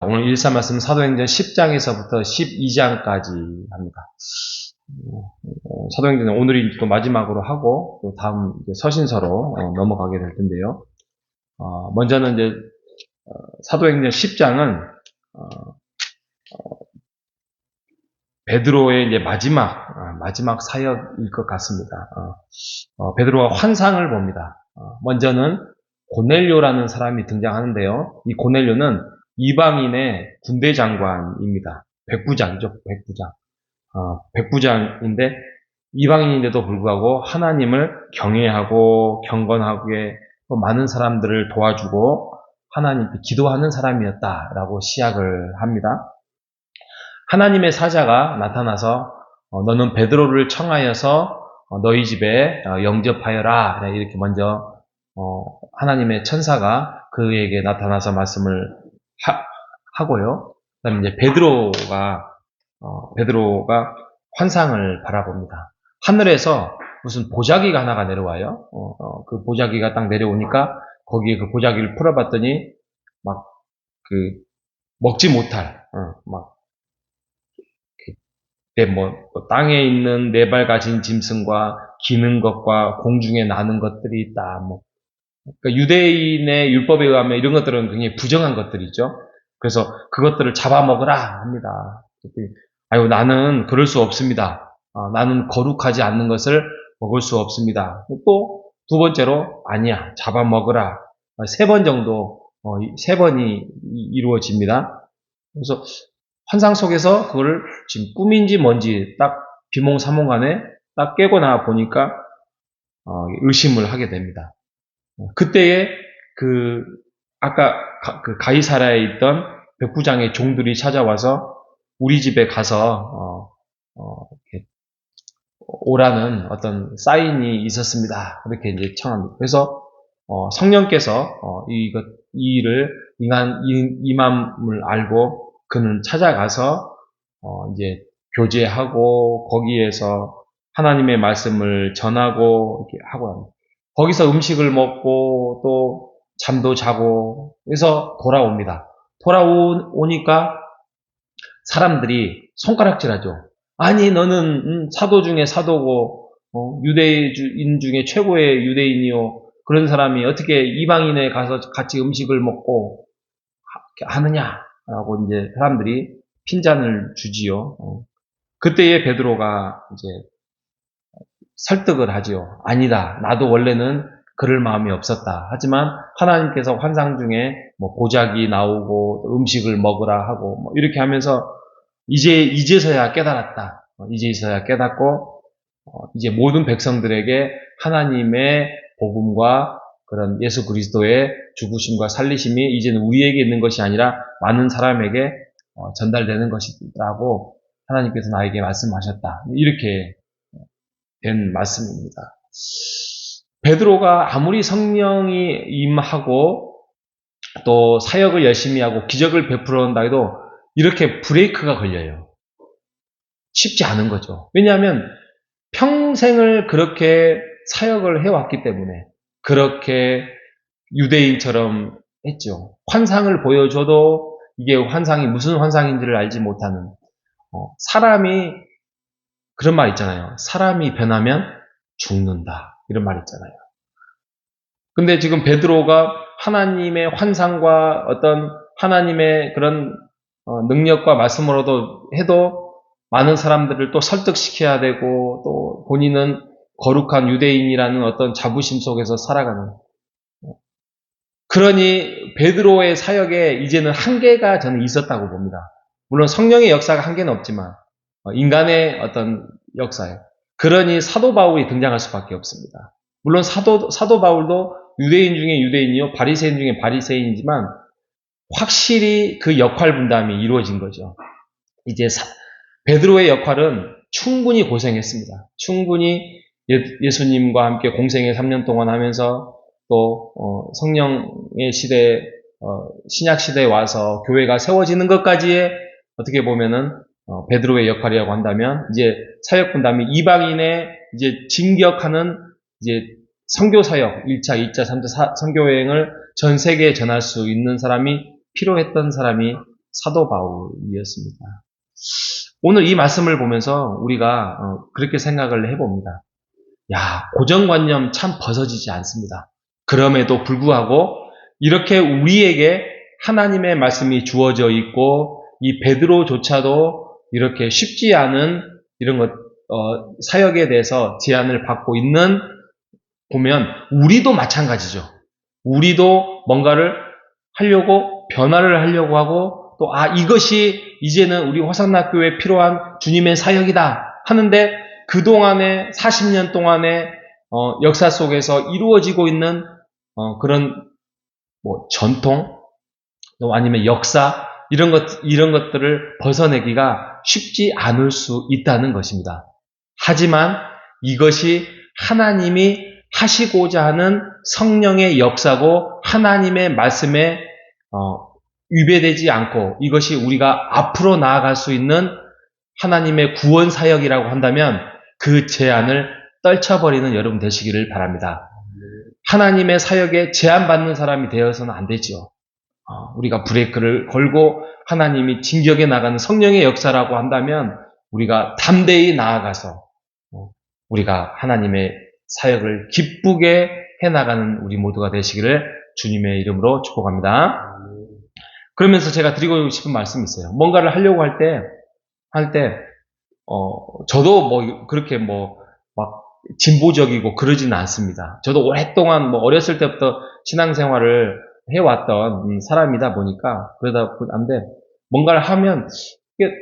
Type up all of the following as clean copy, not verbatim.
오늘 1사 말씀 사도행전 10장에서부터 12장까지 합니다. 사도행전은 오늘이 또 마지막으로 하고 또 다음 서신서로 넘어가게 될 텐데요. 먼저는 이제 사도행전 10장은 베드로의 이제 마지막 사역일 것 같습니다. 베드로가 환상을 봅니다. 먼저는 고넬료라는 사람이 등장하는데요. 이 고넬료는 이방인의 군대 장관입니다. 백부장이죠, 백부장. 백부장인데 이방인인데도 불구하고 하나님을 경외하고 경건하게 많은 사람들을 도와주고 하나님께 기도하는 사람이었다라고 시작을 합니다. 하나님의 사자가 나타나서 너는 베드로를 청하여서 너희 집에 영접하여라 이렇게 먼저 하나님의 천사가 그에게 나타나서 말씀을 하고요. 그다음에 이제 베드로가 환상을 바라봅니다. 하늘에서 무슨 보자기가 하나가 내려와요. 그 보자기가 딱 내려오니까 거기에 그 보자기를 풀어봤더니 막 먹지 못할 땅에 있는 네 발 가진 짐승과 기는 것과 공중에 나는 것들이 있다. 그러니까 유대인의 율법에 의하면 이런 것들은 굉장히 부정한 것들이죠. 그래서 그것들을 잡아먹으라 합니다. 아유, 나는 그럴 수 없습니다. 나는 거룩하지 않는 것을 먹을 수 없습니다. 또 두 번째로 아니야, 잡아먹으라. 세 번 정도, 세 번이 이루어집니다. 그래서 환상 속에서 그걸 지금 꿈인지 뭔지 딱 비몽사몽간에 딱 깨고 나와 보니까 의심을 하게 됩니다. 그때에 아까 가이사라에 있던 백부장의 종들이 찾아와서 우리 집에 가서 이렇게 오라는 어떤 사인이 있었습니다. 이렇게 이제 청합니다. 그래서 성령께서 이 일을 임함을 알고 그는 찾아가서 이제 교제하고 거기에서 하나님의 말씀을 전하고 이렇게 하고 합니다. 거기서 음식을 먹고 또 잠도 자고 그래서 돌아옵니다. 돌아오니까 사람들이 손가락질하죠. 아니 너는 사도 중에 사도고 유대인 중에 최고의 유대인이요. 그런 사람이 어떻게 이방인에 가서 같이 음식을 먹고 하느냐라고 이제 사람들이 핀잔을 주지요. 그때에 베드로가 이제 설득을 하지요. 아니다. 나도 원래는 그럴 마음이 없었다. 하지만 하나님께서 환상 중에 보자기 나오고 음식을 먹으라 하고 이렇게 하면서 이제서야 깨달았다. 이제서야 깨닫고 이제 모든 백성들에게 하나님의 복음과 그런 예수 그리스도의 죽으심과 살리심이 이제는 우리에게 있는 것이 아니라 많은 사람에게 전달되는 것이라고 하나님께서 나에게 말씀하셨다. 이렇게 된 말씀입니다. 베드로가 아무리 성령이 임하고 또 사역을 열심히 하고 기적을 베풀어 온다 해도 이렇게 브레이크가 걸려요. 쉽지 않은 거죠. 왜냐하면 평생을 그렇게 사역을 해왔기 때문에 그렇게 유대인처럼 했죠. 환상을 보여줘도 이게 환상이 무슨 환상인지를 알지 못하는 사람이 그런 말 있잖아요. 사람이 변하면 죽는다. 이런 말 있잖아요. 근데 지금 베드로가 하나님의 환상과 어떤 하나님의 그런 능력과 말씀으로도 해도 많은 사람들을 또 설득시켜야 되고 또 본인은 거룩한 유대인이라는 어떤 자부심 속에서 살아가는 그러니 베드로의 사역에 이제는 한계가 저는 있었다고 봅니다. 물론 성령의 역사가 한계는 없지만 인간의 어떤 역사에 그러니 사도 바울이 등장할 수밖에 없습니다. 물론 사도 바울도 유대인 중에 유대인이요 바리새인 중에 바리새인이지만 확실히 그 역할 분담이 이루어진 거죠. 이제 베드로의 역할은 충분히 고생했습니다. 충분히 예수님과 함께 공생애 3년 동안 하면서 또 성령의 시대 신약 시대에 와서 교회가 세워지는 것까지의 어떻게 보면은 베드로의 역할이라고 한다면 이제 사역 분담이 이방인의 이제 진격하는 이제 선교 사역 1차, 2차, 3차 선교 여행을 전 세계에 전할 수 있는 사람이 필요했던 사람이 사도 바울이었습니다. 오늘 이 말씀을 보면서 우리가 그렇게 생각을 해봅니다. 야, 고정관념 참 벗어지지 않습니다. 그럼에도 불구하고 이렇게 우리에게 하나님의 말씀이 주어져 있고 이 베드로조차도 이렇게 쉽지 않은 이런 것 사역에 대해서 제안을 받고 있는 보면 우리도 마찬가지죠. 우리도 뭔가를 하려고 변화를 하려고 하고 또 이것이 이제는 우리 호산나 교회에 필요한 주님의 사역이다 하는데 그동안의 40년 동안의 역사 속에서 이루어지고 있는 그런 뭐 전통 또 아니면 역사 이런 것들을 벗어내기가 쉽지 않을 수 있다는 것입니다. 하지만 이것이 하나님이 하시고자 하는 성령의 역사고 하나님의 말씀에 위배되지 않고 이것이 우리가 앞으로 나아갈 수 있는 하나님의 구원 사역이라고 한다면 그 제안을 떨쳐버리는 여러분 되시기를 바랍니다. 하나님의 사역에 제한받는 사람이 되어서는 안 되죠. 우리가 브레이크를 걸고 하나님이 진격해 나가는 성령의 역사라고 한다면 우리가 담대히 나아가서 우리가 하나님의 사역을 기쁘게 해나가는 우리 모두가 되시기를 주님의 이름으로 축복합니다. 그러면서 제가 드리고 싶은 말씀이 있어요. 뭔가를 하려고 할 때, 저도 뭐 그렇게 막 진보적이고 그러지는 않습니다. 저도 오랫동안 어렸을 때부터 신앙생활을 해왔던 사람이다 보니까 그런데 뭔가를 하면 이게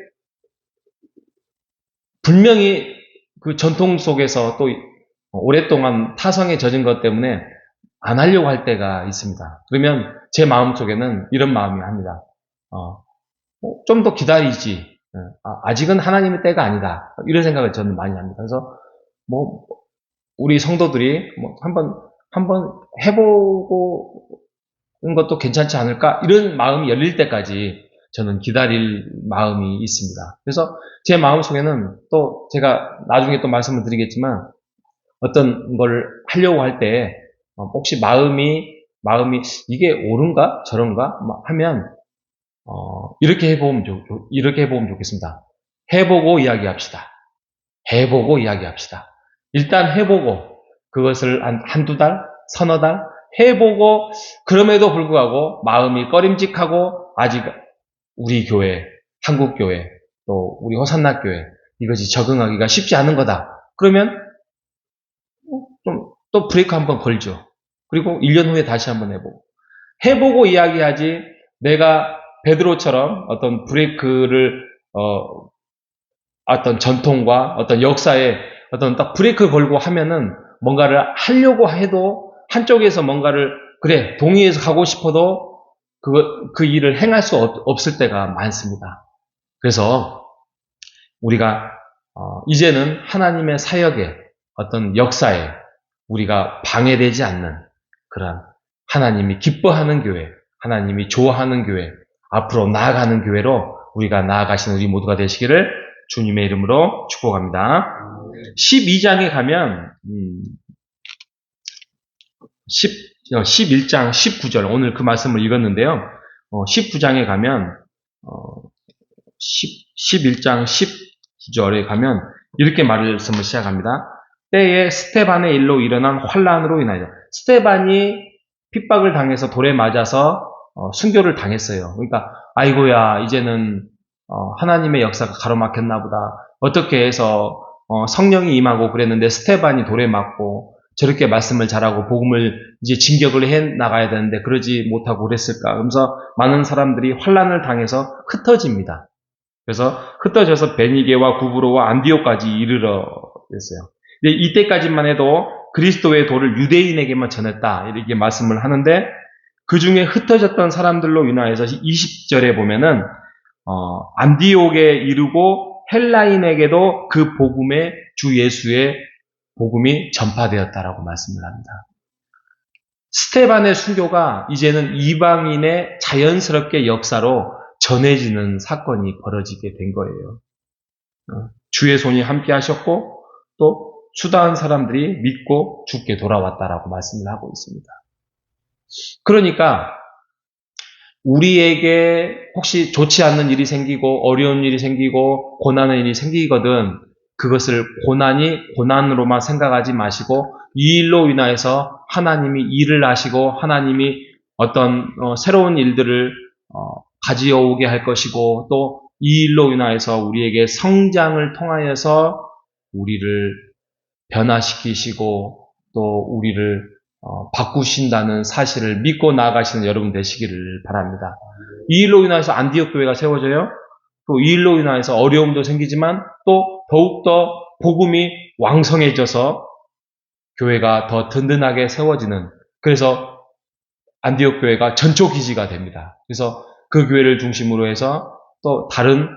분명히 그 전통 속에서 또 오랫동안 타성에 젖은 것 때문에 안 하려고 할 때가 있습니다. 그러면 제 마음속에는 이런 마음이 합니다. 좀 더 기다리지. 아직은 하나님의 때가 아니다. 이런 생각을 저는 많이 합니다. 그래서 우리 성도들이 한번 해보고 것도 괜찮지 않을까? 이런 마음이 열릴 때까지 저는 기다릴 마음이 있습니다. 그래서 제 마음속에는 또 제가 나중에 또 말씀을 드리겠지만 어떤 걸 하려고 할 때 혹시 마음이 이게 옳은가 저런가 하면 이렇게 해보면 좋겠습니다. 해보고 이야기합시다. 일단 해보고 그것을 한두 달, 서너 달 해보고 그럼에도 불구하고 마음이 꺼림직하고 아직 우리 교회, 한국교회, 또 우리 호산나 교회 이것이 적응하기가 쉽지 않은 거다. 그러면 또 브레이크 한번 걸죠. 그리고 1년 후에 다시 한번 해보고 이야기하지 내가 베드로처럼 어떤 브레이크를 어떤 전통과 어떤 역사에 어떤 딱 브레이크 걸고 하면은 뭔가를 하려고 해도 한쪽에서 뭔가를 동의해서 가고 싶어도 그 일을 행할 수 없을 때가 많습니다. 그래서 우리가 이제는 하나님의 사역에 어떤 역사에 우리가 방해되지 않는 그런 하나님이 기뻐하는 교회, 하나님이 좋아하는 교회, 앞으로 나아가는 교회로 우리가 나아가시는 우리 모두가 되시기를 주님의 이름으로 축복합니다. 12장에 가면 11장 19절 오늘 그 말씀을 읽었는데요. 19장에 가면 11장 19절에 가면 이렇게 말씀을 시작합니다. 때에 스데반의 일로 일어난 환란으로 인하여 스데반이 핍박을 당해서 돌에 맞아서 순교를 당했어요. 그러니까 아이고야 이제는 하나님의 역사가 가로막혔나 보다. 어떻게 해서 성령이 임하고 그랬는데 스데반이 돌에 맞고 저렇게 말씀을 잘하고 복음을 이제 진격을 해 나가야 되는데 그러지 못하고 그랬을까. 그러면서 많은 사람들이 환란을 당해서 흩어집니다. 그래서 흩어져서 베니게와 구브로와 안디옥까지 이르러 됐어요. 이때까지만 해도 그리스도의 도를 유대인에게만 전했다 이렇게 말씀을 하는데 그 중에 흩어졌던 사람들로 인하여서 20절에 보면은 안디옥에 이르고 헬라인에게도 그 복음의 주 예수의 복음이 전파되었다라고 말씀을 합니다. 스데반의 순교가 이제는 이방인의 자연스럽게 역사로 전해지는 사건이 벌어지게 된 거예요. 주의 손이 함께 하셨고 또 수다한 사람들이 믿고 죽게 돌아왔다라고 말씀을 하고 있습니다. 그러니까 우리에게 혹시 좋지 않는 일이 생기고 어려운 일이 생기고 고난의 일이 생기거든 그것을 고난으로만 생각하지 마시고 이 일로 인하여서 하나님이 일을 하시고 하나님이 어떤 새로운 일들을 가져오게 할 것이고 또 이 일로 인하여서 우리에게 성장을 통하여서 우리를 변화시키시고 또 우리를 바꾸신다는 사실을 믿고 나아가시는 여러분 되시기를 바랍니다. 이 일로 인해서 안디옥 교회가 세워져요. 또 이 일로 인해서 어려움도 생기지만 또 더욱더 복음이 왕성해져서 교회가 더 든든하게 세워지는 그래서 안디옥 교회가 전초기지가 됩니다. 그래서 그 교회를 중심으로 해서 또 다른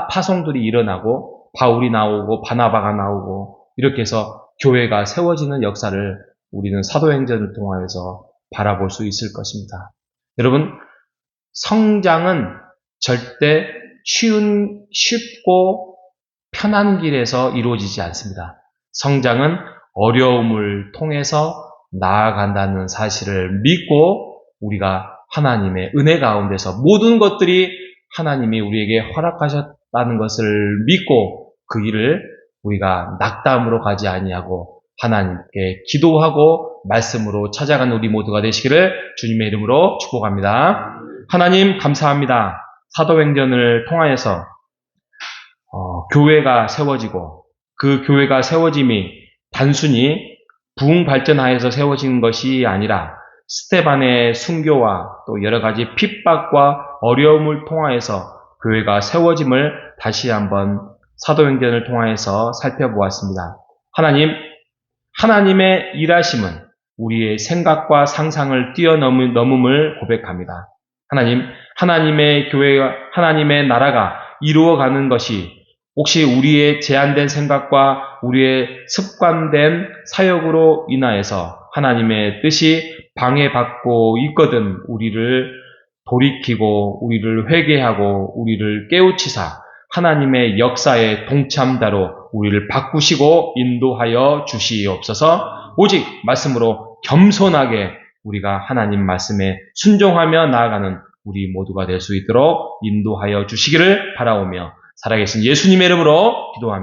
파송들이 일어나고 바울이 나오고 바나바가 나오고 이렇게 해서 교회가 세워지는 역사를 우리는 사도행전을 통하여서 바라볼 수 있을 것입니다. 여러분, 성장은 절대 쉽고 편한 길에서 이루어지지 않습니다. 성장은 어려움을 통해서 나아간다는 사실을 믿고 우리가 하나님의 은혜 가운데서 모든 것들이 하나님이 우리에게 허락하셨다는 것을 믿고 그 일을 우리가 낙담으로 가지 아니하고 하나님께 기도하고 말씀으로 찾아가는 우리 모두가 되시기를 주님의 이름으로 축복합니다. 하나님 감사합니다. 사도행전을 통하여서 교회가 세워지고 그 교회가 세워짐이 단순히 부흥 발전하여서 세워진 것이 아니라 스데반의 순교와 또 여러 가지 핍박과 어려움을 통하여서 교회가 세워짐을 다시 한번 사도행전을 통하여서 살펴보았습니다. 하나님의 일하심은 우리의 생각과 상상을 뛰어넘음을 고백합니다. 하나님의 교회가, 하나님의 나라가 이루어가는 것이 혹시 우리의 제한된 생각과 우리의 습관된 사역으로 인하여서 하나님의 뜻이 방해받고 있거든 우리를 돌이키고 우리를 회개하고 우리를 깨우치사 하나님의 역사의 동참자로 우리를 바꾸시고 인도하여 주시옵소서. 오직 말씀으로 겸손하게 우리가 하나님 말씀에 순종하며 나아가는 우리 모두가 될 수 있도록 인도하여 주시기를 바라오며 살아계신 예수님의 이름으로 기도합니다.